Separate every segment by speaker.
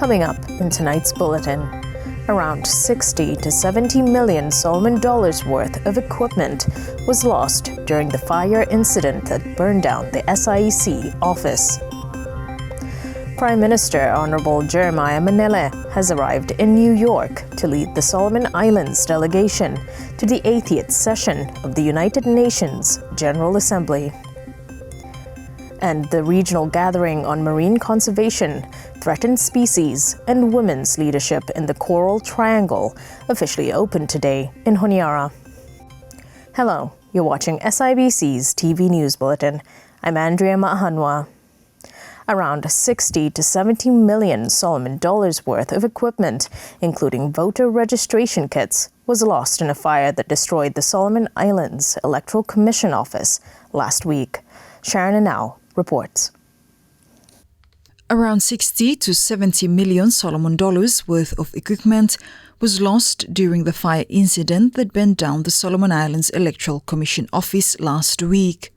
Speaker 1: Coming up in tonight's bulletin, around 60 to 70 million Solomon dollars worth of equipment was lost during the fire incident that burned down the SIBC office. Prime Minister Honorable Jeremiah Manele has arrived in New York to lead the Solomon Islands delegation to the 80th session of the United Nations General Assembly. And the regional gathering on marine conservation, threatened species, and women's leadership in the Coral Triangle officially opened today in Honiara. Hello, you're watching SIBC's TV News Bulletin. I'm Andrea Mahanwa. Around 60 to 70 million Solomon dollars worth of equipment, including voter registration kits, was lost in a fire that destroyed the Solomon Islands Electoral Commission office last week. Sharon Anau reports.
Speaker 2: Around 60 to 70 million Solomon dollars worth of equipment was lost during the fire incident that burned down the Solomon Islands Electoral Commission office last week.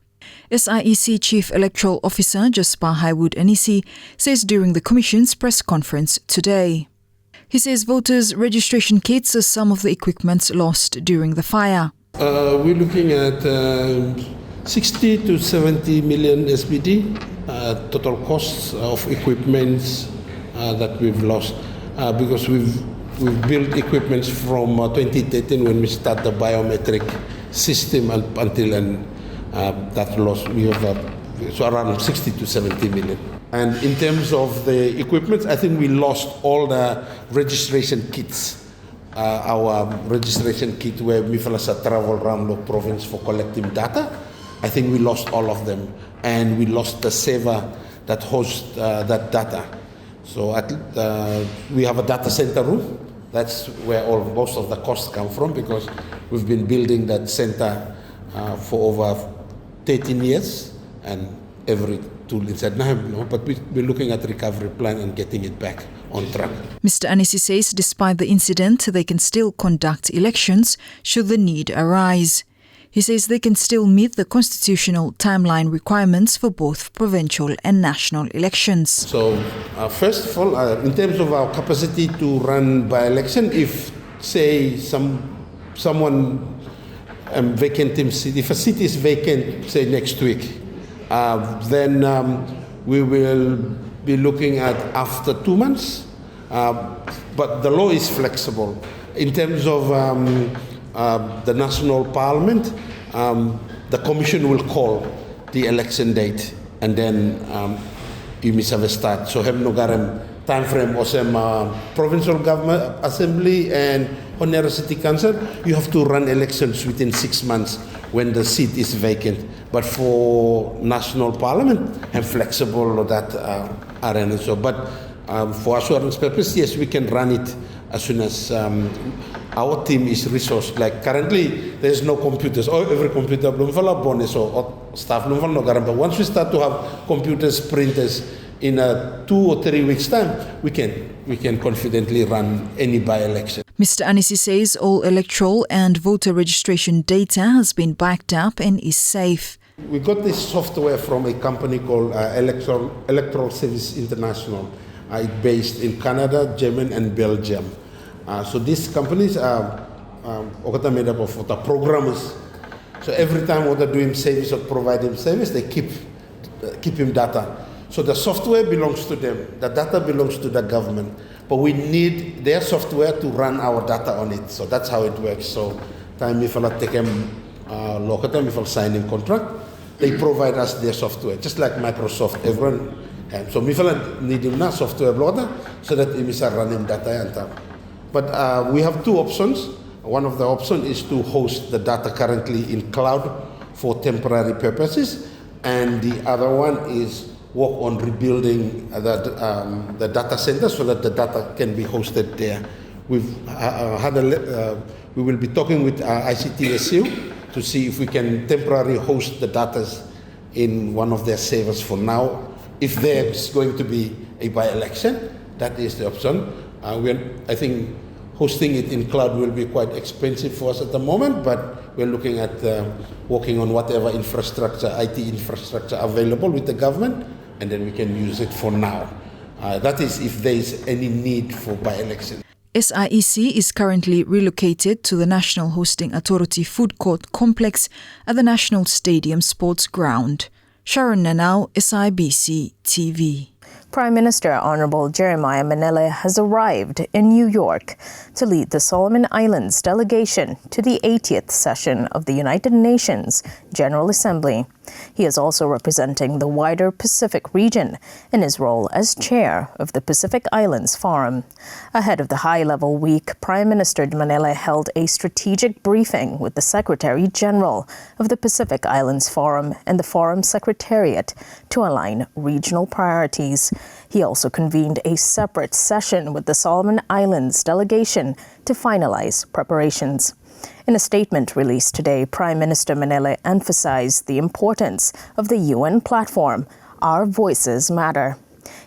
Speaker 2: SIEC Chief Electoral Officer Jasper Highwood Anisi says during the Commission's press conference today. He says voters' registration kits are some of the equipment lost during the fire.
Speaker 3: We're looking at 60 to 70 million SBD, total costs of equipment that we've lost because we've built equipment from 2013 when we start the biometric system until that loss. We have so around 60 to 70 million. And in terms of the equipment, I think we lost all the registration kits. Our registration kit where Mifalasa travel around the province for collecting data. I think we lost all of them, and we lost the server that hosts that data. So we have a data center room. That's where most of the costs come from because we've been building that center for over 13 years, and every tool inside now. But we're looking at recovery plan and getting it back on track.
Speaker 2: Mr. Anisi says despite the incident, they can still conduct elections should the need arise. He says they can still meet the constitutional timeline requirements for both provincial and national elections.
Speaker 3: So, first of all, in terms of our capacity to run by-election, if, say, someone vacant seat, if a seat is vacant, say, next week, then we will be looking at after 2 months. But the law is flexible. In terms of the National Parliament, the Commission will call the election date and then you must have a start. So have no time frame or some provincial government assembly and Honiara City Council, you have to run elections within 6 months when the seat is vacant. But for National Parliament, I'm flexible on that arena. So, but for assurance purposes, yes, we can run it as soon as our team is resourced. Like currently, there's no computers. Every computer, so staff. But once we start to have computers, printers, in 2 or 3 weeks' time, we can confidently run any by-election.
Speaker 2: Mr. Anisi says all electoral and voter registration data has been backed up and is safe.
Speaker 3: We got this software from a company called Electoral Service International. It's based in Canada, Germany, and Belgium. So these companies are made up of the programmers. So every time they're doing service or providing service, they keep him data. So the software belongs to them. The data belongs to the government. But we need their software to run our data on it. So that's how it works. So time if I take them local time if I sign in contract, they provide us their software, just like Microsoft. Everyone. So we need them software blotter so that we can run data and time. But we have 2 options. One of the options is to host the data currently in cloud for temporary purposes, and the other one is work on rebuilding the data center so that the data can be hosted there. We've we will be talking with ICTSU to see if we can temporarily host the data in one of their servers for now. If there's going to be a by-election, that is the option. I think hosting it in cloud will be quite expensive for us at the moment, but we're looking at working on whatever infrastructure, IT infrastructure available with the government, and then we can use it for now. That is if there is any need for by-election.
Speaker 2: SIEC is currently relocated to the National Hosting Authority Food Court Complex at the National Stadium Sports Ground. Sharon Nanau, SIBC TV.
Speaker 1: Prime Minister Honorable Jeremiah Manele has arrived in New York to lead the Solomon Islands delegation to the 80th session of the United Nations General Assembly. He is also representing the wider Pacific region in his role as chair of the Pacific Islands Forum. Ahead of the high-level week, Prime Minister Manele held a strategic briefing with the Secretary General of the Pacific Islands Forum and the Forum Secretariat to align regional priorities. He also convened a separate session with the Solomon Islands delegation to finalize preparations. In a statement released today, Prime Minister Manele emphasized the importance of the UN platform, Our Voices Matter.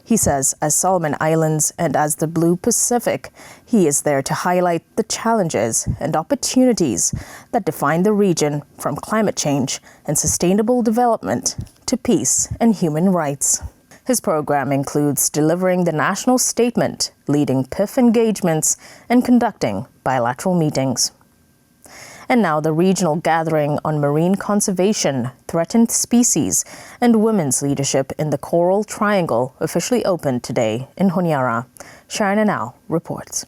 Speaker 1: He says, as Solomon Islands and as the Blue Pacific, he is there to highlight the challenges and opportunities that define the region, from climate change and sustainable development to peace and human rights. His program includes delivering the national statement, leading PIF engagements, and conducting bilateral meetings. And now the regional gathering on marine conservation, threatened species, and women's leadership in the Coral Triangle officially opened today in Honiara. Sharon Nanau reports.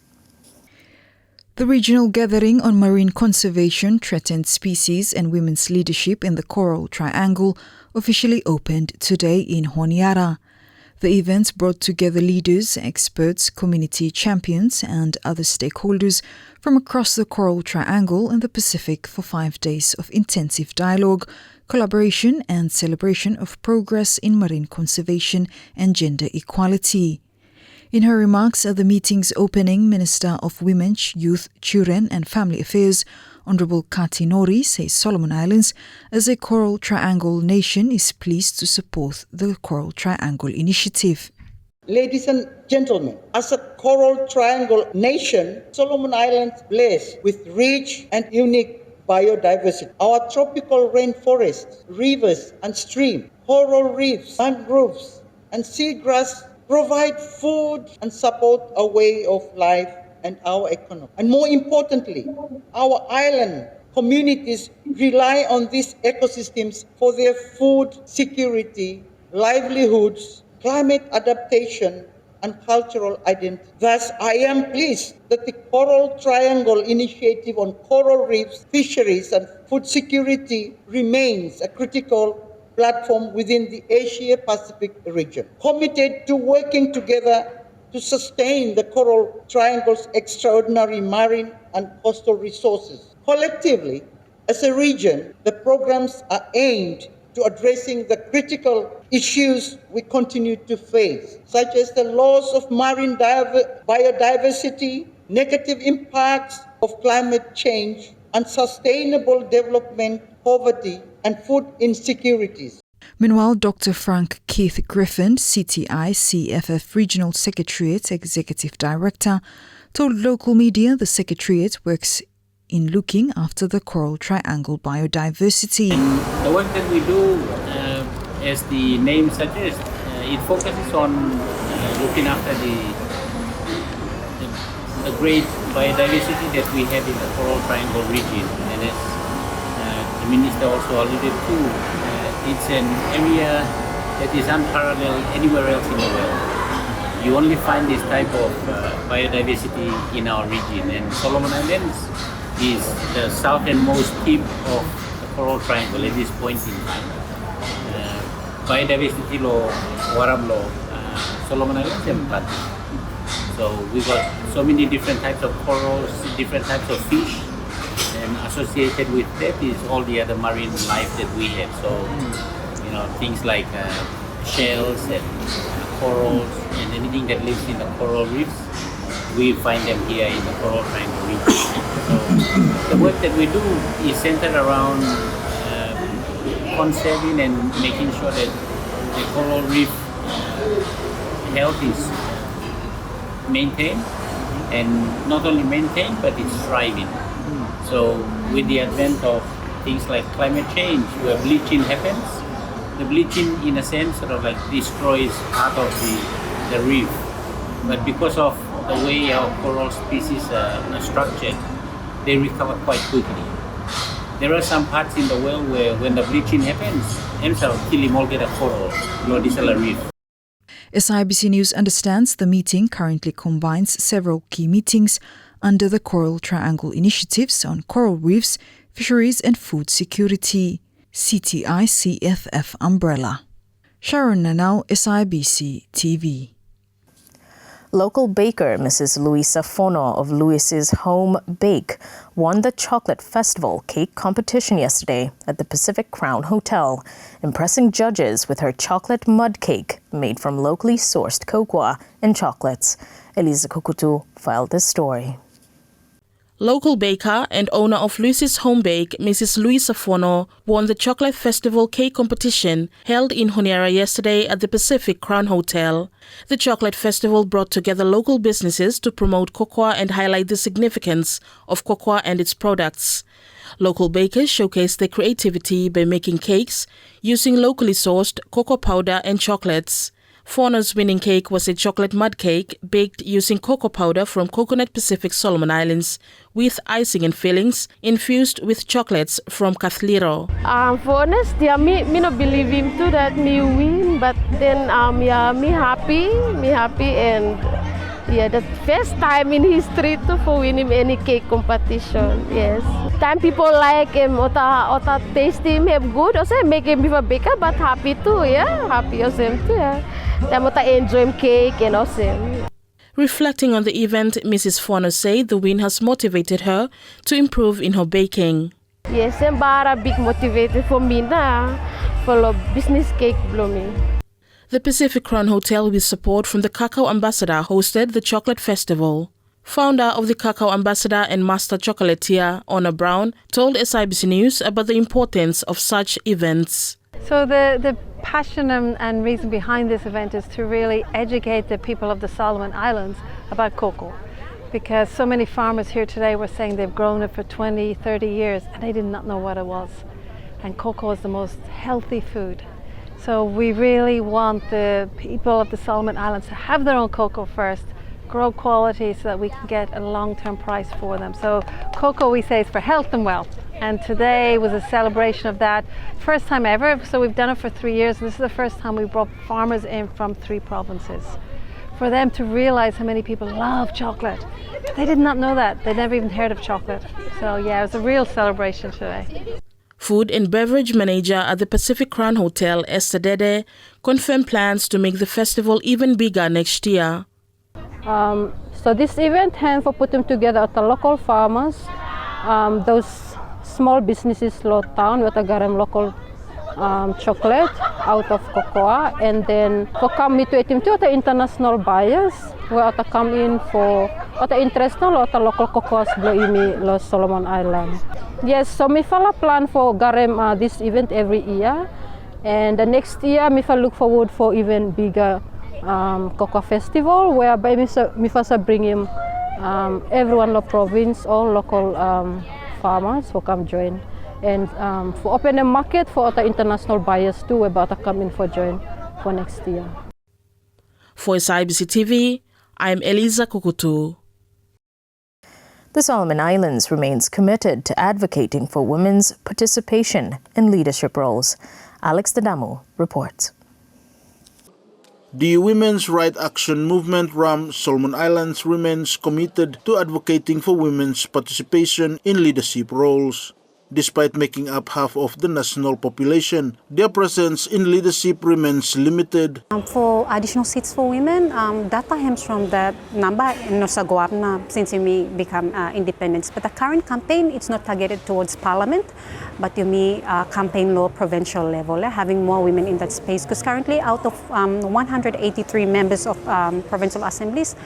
Speaker 2: The regional gathering on marine conservation, threatened species, and women's leadership in the Coral Triangle officially opened today in Honiara. The event brought together leaders, experts, community champions, and other stakeholders from across the Coral Triangle and the Pacific for 5 days of intensive dialogue, collaboration, and celebration of progress in marine conservation and gender equality. In her remarks at the meeting's opening, Minister of Women, Youth, Children and Family Affairs, Honorable Kati Nori, says Solomon Islands, as a Coral Triangle nation, is pleased to support the Coral Triangle initiative.
Speaker 4: Ladies and gentlemen, as a Coral Triangle nation, Solomon Islands blessed with rich and unique biodiversity. Our tropical rainforests, rivers and streams, coral reefs, mangroves and seagrass provide food and support our way of life and our economy. And more importantly, our island communities rely on these ecosystems for their food security, livelihoods, climate adaptation, and cultural identity. Thus, I am pleased that the Coral Triangle Initiative on coral reefs, fisheries, and food security remains a critical platform within the Asia-Pacific region, committed to working together to sustain the Coral Triangle's extraordinary marine and coastal resources. Collectively, as a region, the programs are aimed to addressing the critical issues we continue to face, such as the loss of marine biodiversity, negative impacts of climate change, unsustainable development, poverty, and food insecurities.
Speaker 2: Meanwhile, Dr. Frank Keith Griffin, CTI CFF Regional Secretariat Executive Director, told local media the Secretariat works in looking after the Coral Triangle biodiversity.
Speaker 5: The work that we do, as the name suggests, it focuses on looking after the great biodiversity that we have in the Coral Triangle region. And as the Minister also alluded to, it's an area that is unparalleled anywhere else in the world. You only find this type of biodiversity in our region, and Solomon Islands is the southernmost tip of the Coral Triangle at this point in time. Biodiversity law, Waram law, Solomon Islands and plenty. So we got so many different types of corals, different types of fish, and associated with that is all the other marine life that we have. So, things like shells and corals and anything that lives in the coral reefs, we find them here in the Coral Triangle region. So the work that we do is centered around conserving and making sure that the coral reef health is maintained, and not only maintained, but it's thriving. So with the advent of things like climate change, where bleaching happens, the bleaching in a sense sort of like destroys part of the the reef. But because of the way our coral species are structured, they recover quite quickly. There are some parts in the world where when the bleaching happens, ends up killing all the coral, this is a reef.
Speaker 2: SIBC News understands the meeting currently combines several key meetings under the Coral Triangle initiatives on coral reefs, fisheries and food security, CTI-CFF umbrella. Sharon Nanau, SIBC TV.
Speaker 1: Local baker Mrs. Luisa Fono of Lewis's Home Bake won the Chocolate Festival cake competition yesterday at the Pacific Crown Hotel, impressing judges with her chocolate mud cake made from locally sourced cocoa and chocolates. Eliza Kukutu filed this story.
Speaker 6: Local baker and owner of Lucy's Home Bake, Mrs. Luisa Fono, won the Chocolate Festival cake competition held in Honiara yesterday at the Pacific Crown Hotel. The Chocolate Festival brought together local businesses to promote cocoa and highlight the significance of cocoa and its products. Local bakers showcased their creativity by making cakes using locally sourced cocoa powder and chocolates. Fono's winning cake was a chocolate mud cake baked using cocoa powder from Coconut Pacific Solomon Islands with icing and fillings infused with chocolates from Kathliro.
Speaker 7: For honest, me not believe him too that me win, but then me happy and the first time in history to for win him any cake competition. Yes, time people like him, ota taste him have good. Also make him be a baker, but happy too. Yeah, happy also him too. Yeah. Time ota enjoy him cake and also.
Speaker 6: Reflecting on the event, Mrs. Fono said the win has motivated her to improve in her baking.
Speaker 7: Yes, I'm bara big motivated for me na follow business cake blooming.
Speaker 6: The Pacific Crown Hotel, with support from the Cacao Ambassador, hosted the Chocolate Festival. Founder of the Cacao Ambassador and Master Chocolatier, Honor Brown, told SIBC News about the importance of such events.
Speaker 8: So the passion and reason behind this event is to really educate the people of the Solomon Islands about cocoa. Because so many farmers here today were saying they've grown it for 20, 30 years and they did not know what it was. And cocoa is the most healthy food. So we really want the people of the Solomon Islands to have their own cocoa first, grow quality so that we can get a long-term price for them. So cocoa, we say, is for health and wealth. And today was a celebration of that. First time ever, so we've done it for 3 years. This is the first time we brought farmers in from 3 provinces. For them to realize how many people love chocolate. They did not know that. They never even heard of chocolate. So yeah, it was a real celebration today.
Speaker 6: Food and beverage manager at the Pacific Crown Hotel, Esther Dede, confirmed plans to make the festival even bigger next year.
Speaker 9: So this event and for putting together at the local farmers, those small businesses low town with a garam local chocolate out of cocoa, and then for come to it to the international buyers where to come in for the international or the local cocoa blow imi Los Solomon Island. Yes, so me follow plan for garam this event every year, and the next year me look forward for even bigger cocoa festival whereby me bring in everyone in the province, all local farmers who come join, and for open the market for the international buyers too about to come in for join for next year.
Speaker 6: For SIBC TV, I'm Eliza Kukutu.
Speaker 1: The Solomon Islands remains committed to advocating for women's participation in leadership roles. Alex Dadamu reports.
Speaker 10: The Women's Right Action Movement RAM Solomon Islands remains committed to advocating for women's participation in leadership roles. Despite making up half of the national population, their presence in leadership remains limited.
Speaker 11: For additional seats for women, data comes from the number no sa go up na since we become independent. But the current campaign, it's not targeted towards parliament, but you campaign law provincial level, having more women in that space. Because currently, out of 183 members of provincial assemblies,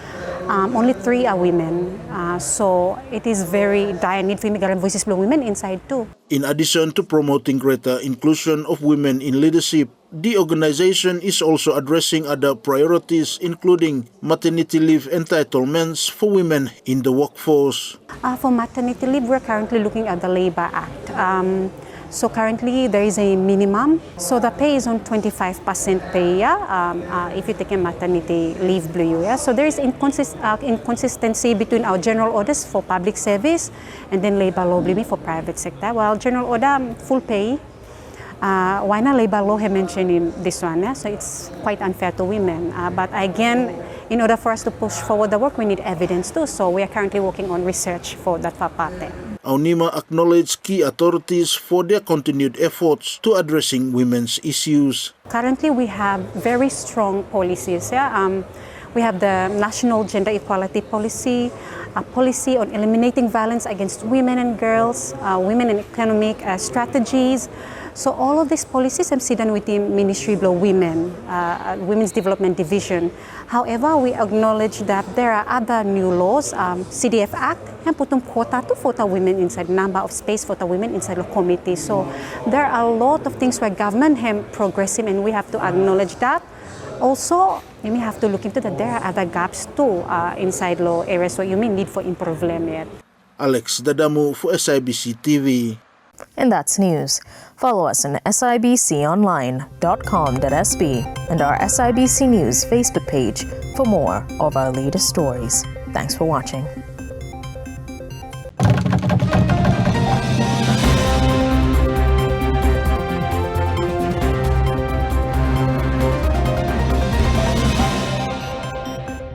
Speaker 11: only 3 are women. So it is very dire need for immigrant voices for women inside too.
Speaker 10: In addition to promoting greater inclusion of women in leadership, the organization is also addressing other priorities, including maternity leave entitlements for women in the workforce.
Speaker 11: For maternity leave, we're currently looking at the Labor Act. So currently there is a minimum. So the pay is on 25% per year if you take a maternity leave blue year. So there is inconsistency between our general orders for public service and then labor law blue for private sector. Well, general order full pay. Why not labor law have mentioned in this one? Yeah? So it's quite unfair to women. But again, in order for us to push forward the work, we need evidence too. So we are currently working on research for that part.
Speaker 10: Aunima acknowledged key authorities for their continued efforts to addressing women's issues.
Speaker 11: Currently, we have very strong policies. Yeah? We have the National Gender Equality Policy, a policy on eliminating violence against women and girls, women and economic strategies. So all of these policies are done within Ministry of Women, Women's Development Division. However, we acknowledge that there are other new laws, CDF Act, and putting quota for the women inside, number of space for the women inside the committee. So there are a lot of things where government have progressive, and we have to acknowledge that. Also, you may have to look into that there are other gaps too inside law areas, so you may need for improvement yet.
Speaker 10: Alex Dadamu for SIBC TV.
Speaker 1: And that's news. Follow us on sibconline.com.sb and our SIBC News Facebook page for more of our latest stories. Thanks for watching.